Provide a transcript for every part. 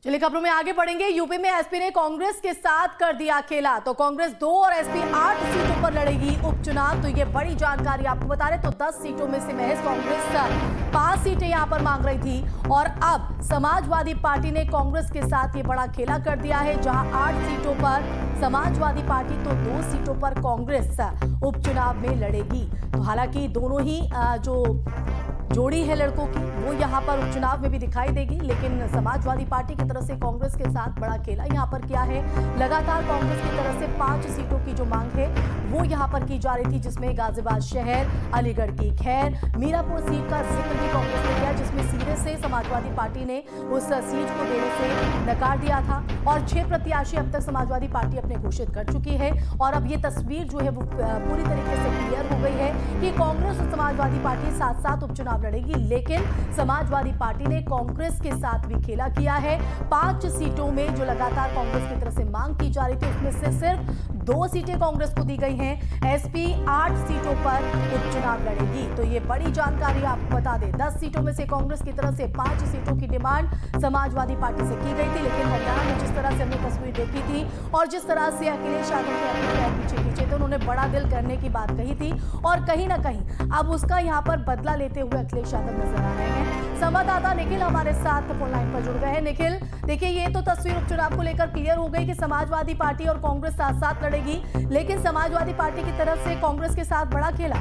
चलिए खबरों में आगे बढ़ेंगे। यूपी में एसपी ने कांग्रेस के साथ कर दिया खेला, तो कांग्रेस 2 और एसपी 8 सीटों पर लड़ेगी उपचुनाव। तो ये बड़ी जानकारी आपको बता रहे, तो 10 सीटों में से महज कांग्रेस 5 सीटें यहां पर मांग रही थी और अब समाजवादी पार्टी ने कांग्रेस के साथ ये बड़ा खेला कर दिया है। जहां 8 सीटों पर समाजवादी पार्टी तो 2 सीटों पर कांग्रेस उपचुनाव में लड़ेगी। तो हालांकि दोनों ही जो जोड़ी है लड़कों की वो यहां पर उपचुनाव में भी दिखाई देगी, लेकिन समाजवादी पार्टी की तरफ से कांग्रेस के साथ बड़ा खेला यहां पर किया है। लगातार कांग्रेस की तरफ से 5 सीटों की जो मांग है वो यहां पर की जा रही थी, जिसमें गाजियाबाद शहर, अलीगढ़ की खैर, मीरापुर सीट का जिक्र भी कांग्रेस ने किया, जिसमें सीधे से समाजवादी पार्टी ने उस सीट को देने से नकार दिया था और 6 प्रत्याशी अब तक समाजवादी पार्टी अपने घोषित कर चुकी है। और अब ये तस्वीर जो है वो पूरी तरीके से क्लियर हो गई है कि कांग्रेस और समाजवादी पार्टी साथ साथ उपचुनाव लड़ेगी, लेकिन समाजवादी पार्टी ने कांग्रेस के साथ भी खेला किया है। 5 सीटों में जो लगातार कांग्रेस की तरफ से मांग की जा रही थी उसमें से सिर्फ 2 सीटें कांग्रेस को दी गई हैं। एसपी 8 सीटों पर उपचुनाव लड़ेगी। तो ये बड़ी जानकारी आपको बता दें, 10 सीटों में से कांग्रेस की तरफ से 5 सीटों की डिमांड समाजवादी पार्टी से की गई थी, लेकिन हरियाणा में जिस तरह से हमने तस्वीर देखी थी और जिस तरह से अखिलेश यादव के अपने पैर पीछे थे, उन्होंने बड़ा दिल करने की बात कही थी और कहीं ना कहीं अब उसका यहाँ पर बदला लेते हुए अखिलेश यादव नजर आ रहे हैं। संवाददाता निखिल हमारे साथ फोन लाइन पर जुड़ गए हैं। निखिल, देखिए ये तो तस्वीर उपचुनाव को लेकर क्लियर हो गई कि समाजवादी पार्टी और कांग्रेस साथ साथ लड़ेगी, लेकिन समाजवादी पार्टी की तरफ से कांग्रेस के साथ बड़ा खेला।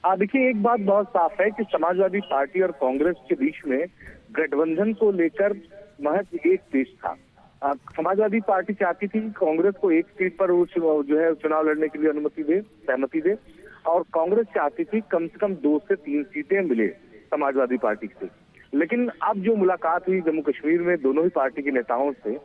देखिए, एक बात बहुत साफ है कि समाजवादी पार्टी और कांग्रेस के बीच में गठबंधन को लेकर महज एक पेश था। समाजवादी पार्टी चाहती थी कि कांग्रेस को एक सीट पर जो है चुनाव लड़ने के लिए सहमति दे और कांग्रेस चाहती थी कम से कम 2 से 3 सीटें मिले समाजवादी पार्टी से। लेकिन अब जो मुलाकात हुई जम्मू कश्मीर में दोनों ही पार्टी के नेताओं से,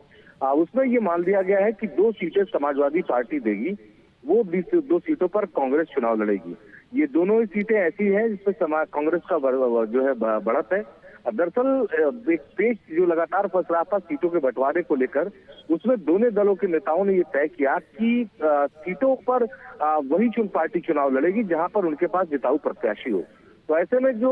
उसमें ये मान लिया गया है कि 2 सीटें समाजवादी पार्टी देगी, वो 2 सीटों पर कांग्रेस चुनाव लड़ेगी। ये दोनों ही सीटें ऐसी हैं जिसमें कांग्रेस का जो है बढ़त है। दरअसल एक पेच जो लगातार फंस रहा था सीटों के बंटवारे को लेकर, उसमें दोनों दलों के नेताओं ने ये तय किया कि सीटों पर वही पार्टी चुनाव लड़ेगी जहां पर उनके पास जिताऊ प्रत्याशी हो। तो ऐसे में जो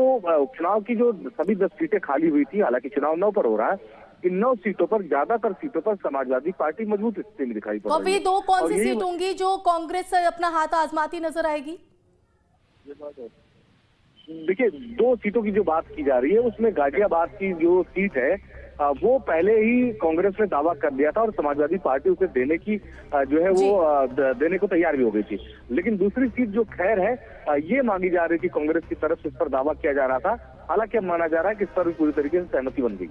चुनाव की जो सभी 10 सीटें खाली हुई थी, हालांकि चुनाव 9 पर हो रहा है, इन 9 सीटों पर ज्यादातर सीटों पर समाजवादी पार्टी मजबूत स्थिति में दिखाई पड़ रही है। तो 2 कौन सी सीट होंगी जो कांग्रेस अपना हाथ आजमाती नजर आएगी? देखिए, 2 सीटों की जो बात की जा रही है उसमें गाजियाबाद की जो सीट है वो पहले ही कांग्रेस ने दावा कर दिया था और समाजवादी पार्टी उसे देने की जो है वो देने को तैयार भी हो गई थी। लेकिन दूसरी सीट जो खैर है, ये मांगी जा रही थी कांग्रेस की तरफ से, इस पर दावा किया जा रहा था। हालांकि अब माना जा रहा है कि इस पर भी पूरी तरीके से सहमति बन गई।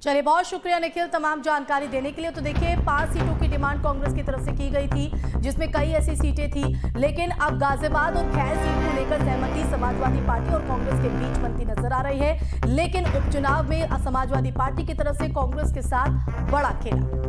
चलिए, बहुत शुक्रिया निखिल तमाम जानकारी देने के लिए। तो देखिए, 5 सीटों की डिमांड कांग्रेस की तरफ से की गई थी, जिसमें कई ऐसी सीटें थी, लेकिन अब गाजियाबाद और खैर सीट को लेकर सहमति समाजवादी पार्टी और कांग्रेस के बीच बनती नजर आ रही है। लेकिन उपचुनाव में समाजवादी पार्टी की तरफ से कांग्रेस के साथ बड़ा खेला।